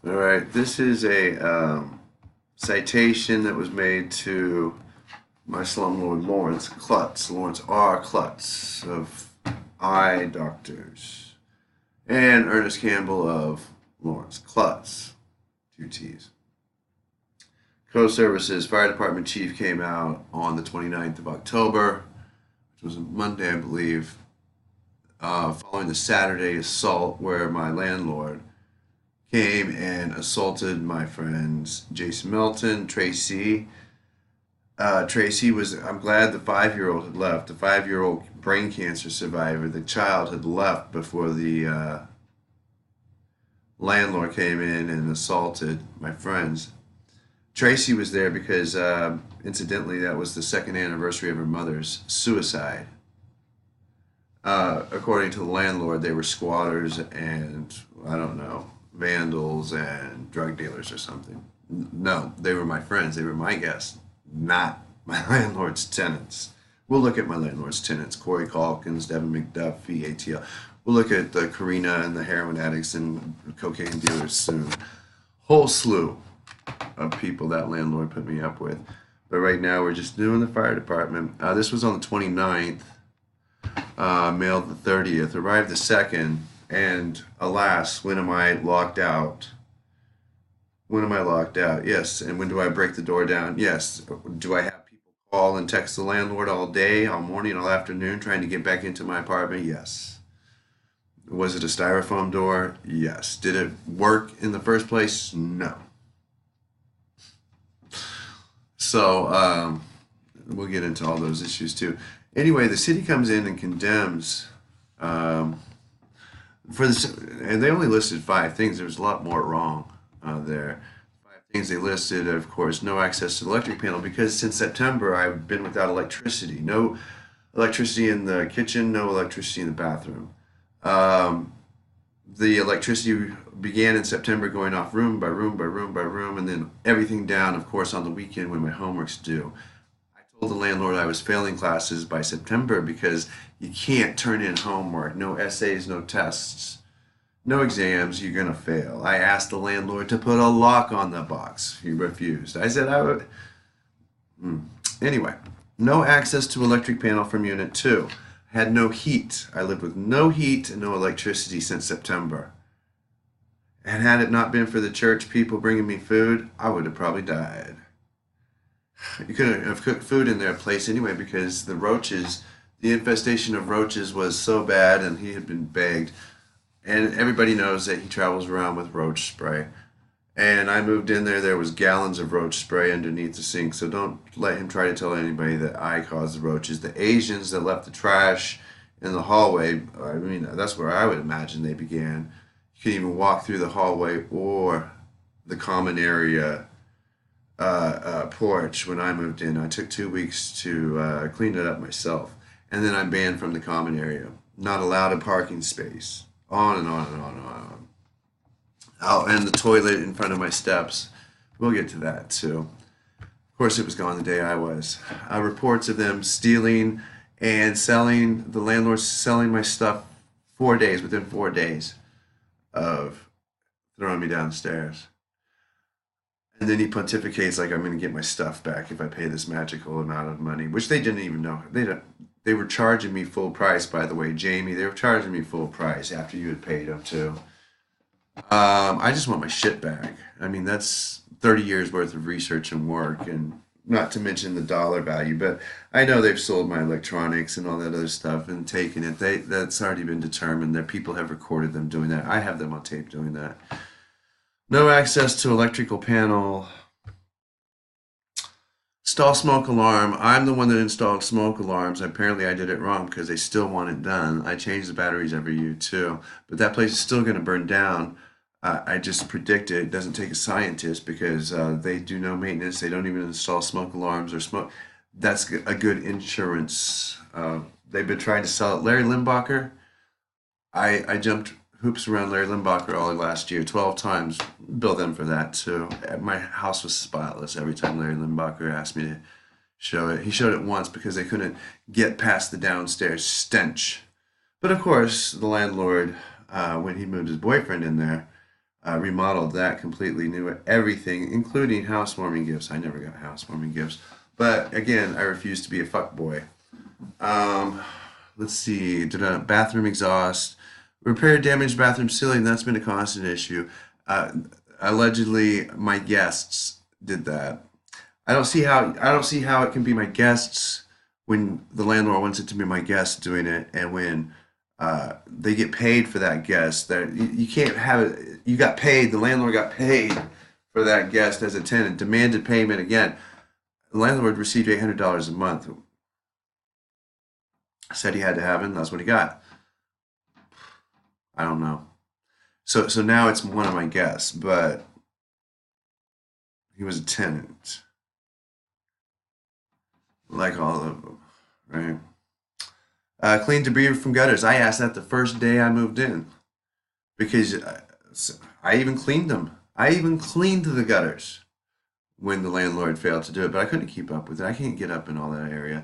All right, this is a citation that was made to my slumlord Lawrence R. Klutz of Eye Doctors, and Ernest Campbell of Lawrence Klutz, two T's. Co-Services Fire Department Chief came out on the 29th of October, which was a Monday, I believe, following the Saturday assault where my landlord came and assaulted my friends Jason Melton, Tracy. Tracy was, I'm glad the 5-year-old had left. The 5-year-old brain cancer survivor, the child had left before the landlord came in and assaulted my friends. Tracy was there because, incidentally, that was the second anniversary of her mother's suicide. According to the landlord, they were squatters and, I don't know, vandals and drug dealers or something. No, they were my friends. They were my guests, not my landlord's tenants. We'll look at my landlord's tenants: Corey Calkins, Devin McDuffie, ATL. We'll look at the Karina and the heroin addicts and cocaine dealers soon. Whole slew of people that landlord put me up with. But right now we're just doing the fire department. This was on the 29th, mailed the 30th, arrived the 2nd, and alas, when am I locked out? When am I locked out? Yes. And when do I break the door down? Yes. Do I have people call and text the landlord all day, all morning, all afternoon, trying to get back into my apartment? Yes. Was it a styrofoam door? Yes. Did it work in the first place? No. So we'll get into all those issues too. Anyway, the city comes in and condemns for this, and they only listed 5 things. There was a lot more wrong there. 5 things they listed, of course: no access to the electric panel, because since September I've been without electricity. No electricity in the kitchen, no electricity in the bathroom. The electricity began in September, going off room by room by room by room, and then everything down, of course, on the weekend when my homework's due. I told the landlord I was failing classes by September because you can't turn in homework. No essays, no tests, no exams. You're going to fail. I asked the landlord to put a lock on the box. He refused. I said I would. Anyway, no access to electric panel from Unit 2. Had no heat. I lived with no heat and no electricity since September. And had it not been for the church people bringing me food, I would have probably died. You couldn't have cooked food in their place anyway because the infestation of roaches was so bad, and he had been begged. And everybody knows that he travels around with roach spray. And I moved in there was gallons of roach spray underneath the sink, so don't let him try to tell anybody that I caused the roaches. The Asians that left the trash in the hallway, I mean, that's where I would imagine they began. You couldn't even walk through the hallway or the common area porch when I moved in. I took 2 weeks to clean it up myself. And then I'm banned from the common area. Not allowed a parking space. On and on and on and on. Oh, and the toilet in front of my steps. We'll get to that too. Of course, it was gone the day I was. Reports of them stealing and selling, the landlord selling my stuff 4 days, within 4 days of throwing me downstairs. And then he pontificates like I'm going to get my stuff back if I pay this magical amount of money, which they didn't even know. They were charging me full price, by the way, Jamie. They were charging me full price after you had paid them too. I just want my shit back. I mean, that's 30 years worth of research and work, and not to mention the dollar value. But I know they've sold my electronics and all that other stuff and taken it. That's already been determined. That people have recorded them doing that. I have them on tape doing that. No access to electrical panel. Install smoke alarm. I'm the one that installed smoke alarms. Apparently I did it wrong because they still want it done. I change the batteries every year too. But that place is still going to burn down. I just predict it. It doesn't take a scientist because they do no maintenance. They don't even install smoke alarms or smoke. That's a good insurance. They've been trying to sell it. Larry Limbacher, I jumped hoops around Larry Limbacher all last year, 12 times. Bill them for that too. My house was spotless every time Larry Limbacher asked me to show it. He showed it once because they couldn't get past the downstairs stench. But of course, the landlord, when he moved his boyfriend in there, remodeled that completely, new everything, including housewarming gifts. I never got housewarming gifts, but again, I refuse to be a fuck boy. Um, let's see, did a bathroom exhaust, repair damaged bathroom ceiling. That's been a constant issue. Uh, Allegedly, my guests did that. I don't see how it can be my guests when the landlord wants it to be my guests doing it, and when they get paid for that guest. That you can't have it. You got paid. The landlord got paid for that guest as a tenant. Demanded payment again. The landlord received $800 a month. Said he had to have it. And that's what he got. I don't know. So now it's one of my guests, but he was a tenant, like all of them, right? Clean debris from gutters. I asked that the first day I moved in because I even cleaned them. I even cleaned the gutters when the landlord failed to do it, but I couldn't keep up with it. I can't get up in all that area.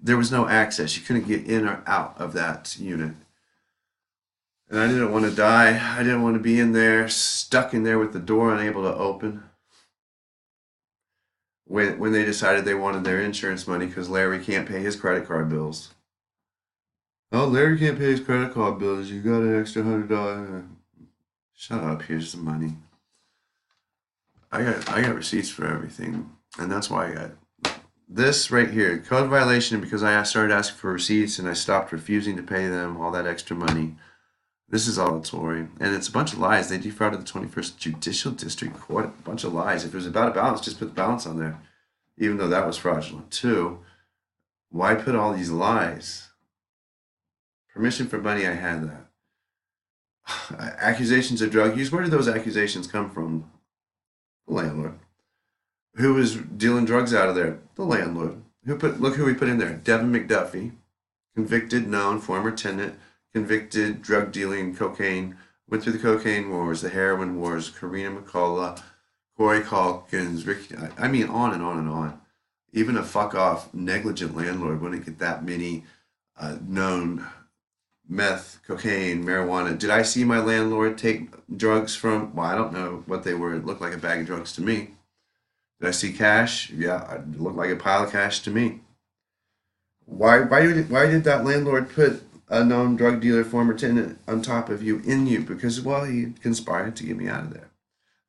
There was no access. You couldn't get in or out of that unit. And I didn't want to die. I didn't want to be in there, stuck in there with the door unable to open. When they decided they wanted their insurance money because Larry can't pay his credit card bills. Oh, Larry can't pay his credit card bills. You got an extra $100. Shut up. Here's the money. I got receipts for everything, and that's why I got this right here, code violation, because I started asking for receipts and I stopped refusing to pay them all that extra money. This is all a Tory, and it's a bunch of lies. They defrauded the 21st Judicial District Court. A bunch of lies. If it was about a balance, just put the balance on there, even though that was fraudulent too. Why put all these lies? Permission for money, I had that. Accusations of drug use. Where did those accusations come from? The landlord. Who was dealing drugs out of there? The landlord. Look who we put in there. Devin McDuffie, convicted, known, former tenant, convicted, drug dealing, cocaine, went through the cocaine wars, the heroin wars, Karina McCullough, Corey Calkins, Ricky, I mean, on and on and on. Even a fuck off, negligent landlord wouldn't get that many known meth, cocaine, marijuana. Did I see my landlord take drugs from? Well, I don't know what they were. It looked like a bag of drugs to me. Did I see cash? Yeah, it looked like a pile of cash to me. Why did that landlord put a known drug dealer, former tenant on top of you, in you? Because, well, he conspired to get me out of there.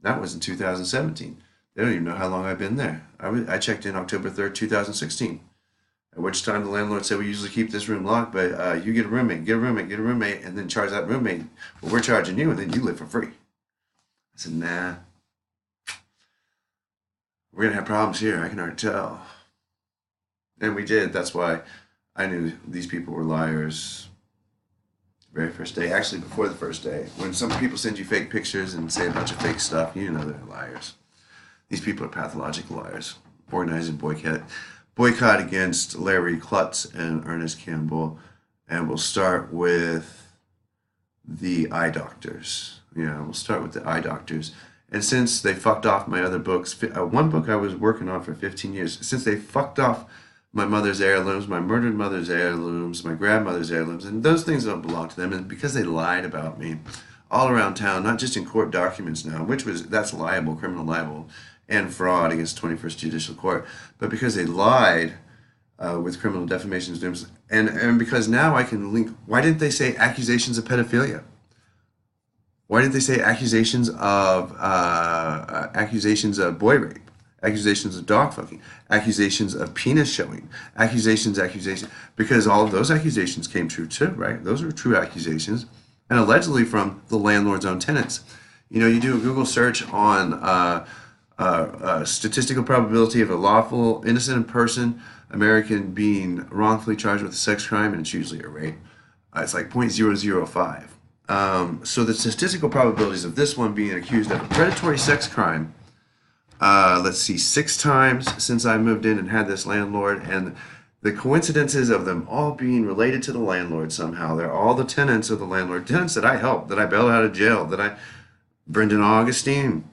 That was in 2017. They don't even know how long I've been there. I checked in October 3rd, 2016. At which time the landlord said, we usually keep this room locked, but you get a roommate, and then charge that roommate. Well, we're charging you, and then you live for free. I said, nah. We're going to have problems here. I can already tell. And we did. That's why I knew these people were liars the very first day. Actually, before the first day. When some people send you fake pictures and say a bunch of fake stuff, you know they're liars. These people are pathological liars. Organizing boycott against Larry KLUTTZ and Ernest Campbell. And we'll start with the eye doctors. Yeah, we'll start with the eye doctors. And since they fucked off my other books, one book I was working on for 15 years, since they fucked off my mother's heirlooms, my murdered mother's heirlooms, my grandmother's heirlooms, and those things don't belong to them, and because they lied about me all around town, not just in court documents now, that's liable, criminal libel, and fraud against 21st Judicial Court, but because they lied with criminal defamation, and because now I can link, why didn't they say accusations of pedophilia? Why didn't they say accusations of boy rape, accusations of dog fucking, accusations of penis showing, accusations? Because all of those accusations came true too, right? Those were true accusations, and allegedly from the landlord's own tenants. You know, you do a Google search on statistical probability of a lawful innocent person, American, being wrongfully charged with a sex crime, and it's usually a rape. It's like 0.005. So the statistical probabilities of this one being accused of a predatory sex crime, let's see, 6 times since I moved in and had this landlord, and the coincidences of them all being related to the landlord somehow. They're all the tenants of the landlord, tenants that I helped, that I bailed out of jail, Brendan Augustine,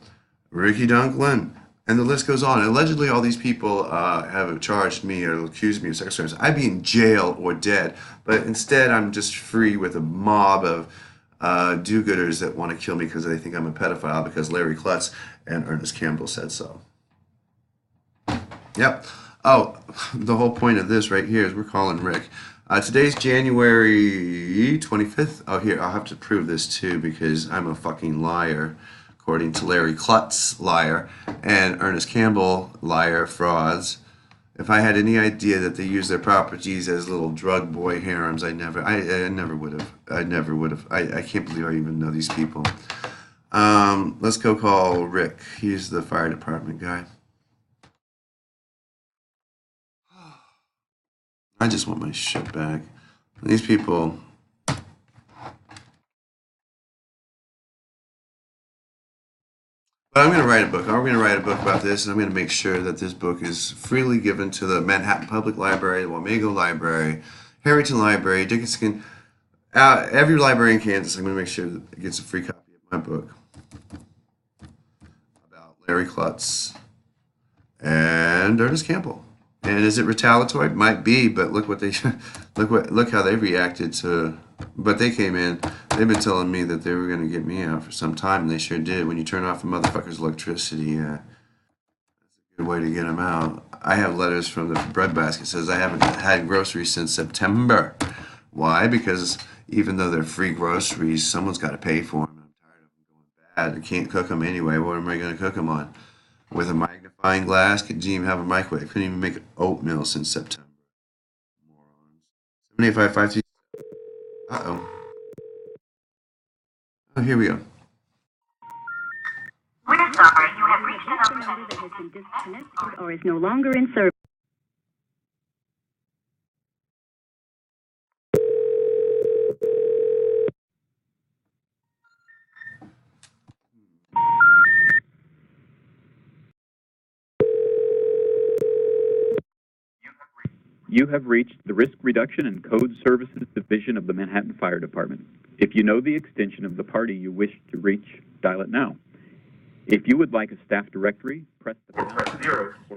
Ricky Dunklin, and the list goes on. And allegedly all these people have charged me or accused me of sex crimes. I'd be in jail or dead, but instead I'm just free with a mob of do-gooders that want to kill me because they think I'm a pedophile because Larry Klutz and Ernest Campbell said so. Yep. Oh, the whole point of this right here is we're calling Rick. Today's January 25th. Oh, here, I'll have to prove this too because I'm a fucking liar, according to Larry Klutz, liar, and Ernest Campbell, liar, frauds. If I had any idea that they use their properties as little drug boy harems, I never would have. I never would have. I can't believe I even know these people. Let's go call Rick. He's the fire department guy. I just want my shit back. These people. But I'm going to write a book. I'm going to write a book about this, and I'm going to make sure that this book is freely given to the Manhattan Public Library, the Wamego Library, Harrington Library, Dickinson, every library in Kansas. I'm going to make sure that it gets a free copy of my book about Larry Klutz and Ernest Campbell. And is it retaliatory? Might be, but look what they look how they reacted to. But they came in. They've been telling me that they were going to get me out for some time, and they sure did. When you turn off a motherfucker's electricity, that's a good way to get them out. I have letters from the breadbasket says I haven't had groceries since September. Why? Because even though they're free groceries, someone's got to pay for them. I'm tired of them going bad. I can't cook them anyway. What am I going to cook them on? With a magnifying glass? Couldn't even have a microwave. Couldn't even make oatmeal since September. Morons. 78553. Uh-oh. Oh, here we go. We're sorry, you have reached a number that has been disconnected or is no longer in service. You have reached the Risk Reduction and Code Services Division of the Manhattan Fire Department. If you know the extension of the party you wish to reach, dial it now. If you would like a staff directory, press the pound or press 0 to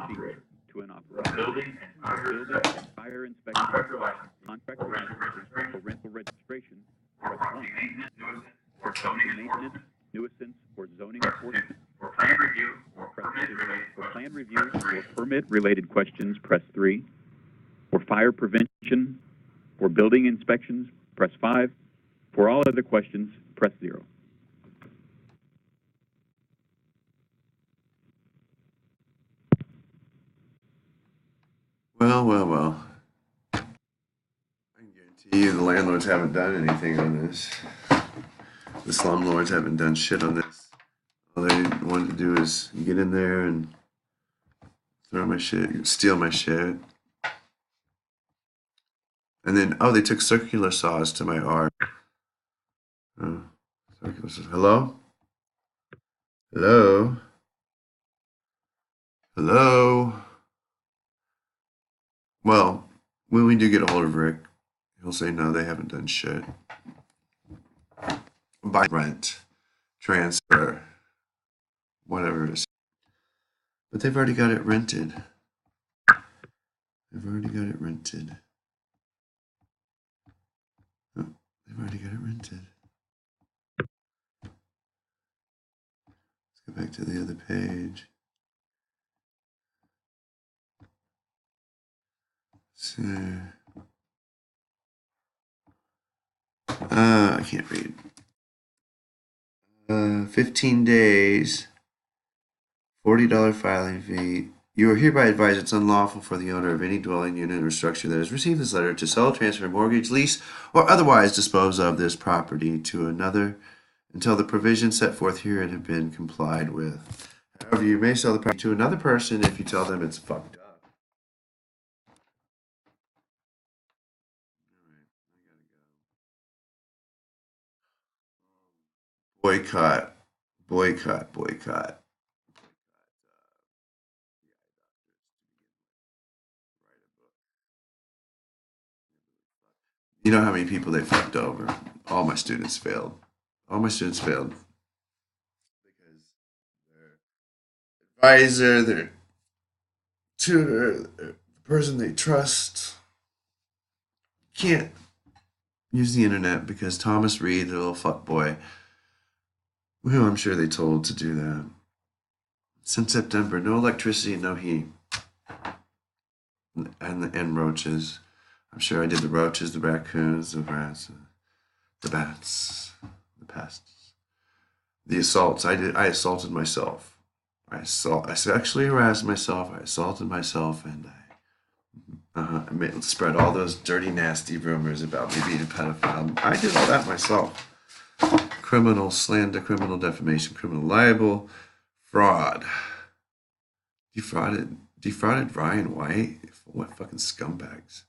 speak to an operator. Building and fire inspection, contractor licenses, or rental registration, press 1. For maintenance, nuisance, or zoning enforcement, for plan review, press 2. For plan review or permit-related questions, press 3. For fire prevention or building inspections, press 5. For all other questions, press 0. Well. I can guarantee you the landlords haven't done anything on this. The slumlords haven't done shit on this. All they want to do is get in there and throw my shit, steal my shit. And then, they took circular saws to my art. Circular saws. Hello? Hello? Hello? Well, when we do get a hold of Rick, he'll say no, they haven't done shit. Buy, rent, transfer, whatever it is. But they've already got it rented. They've already got it rented. Oh, they've already got it rented. Let's go back to the other page. So, I can't read. 15 days, $40 filing fee. You are hereby advised it's unlawful for the owner of any dwelling unit or structure that has received this letter to sell, transfer, mortgage, lease, or otherwise dispose of this property to another until the provisions set forth herein have been complied with. However, you may sell the property to another person if you tell them it's fucked up. All right, I gotta go. Boycott. You know how many people they fucked over? All my students failed. Because their advisor, their tutor, the person they trust can't use the internet because Thomas Reed, the little fuck boy, who I'm sure they told to do that. Since September, no electricity, no heat, and roaches. I'm sure I did the roaches, the raccoons, the rats, the bats, the pests, the assaults. I assaulted myself. I sexually harassed myself. I assaulted myself, and I spread all those dirty, nasty rumors about me being a pedophile. I did all that myself. Criminal slander, criminal defamation, criminal libel, fraud. Defrauded Ryan White. What fucking scumbags.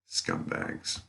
Scumbags.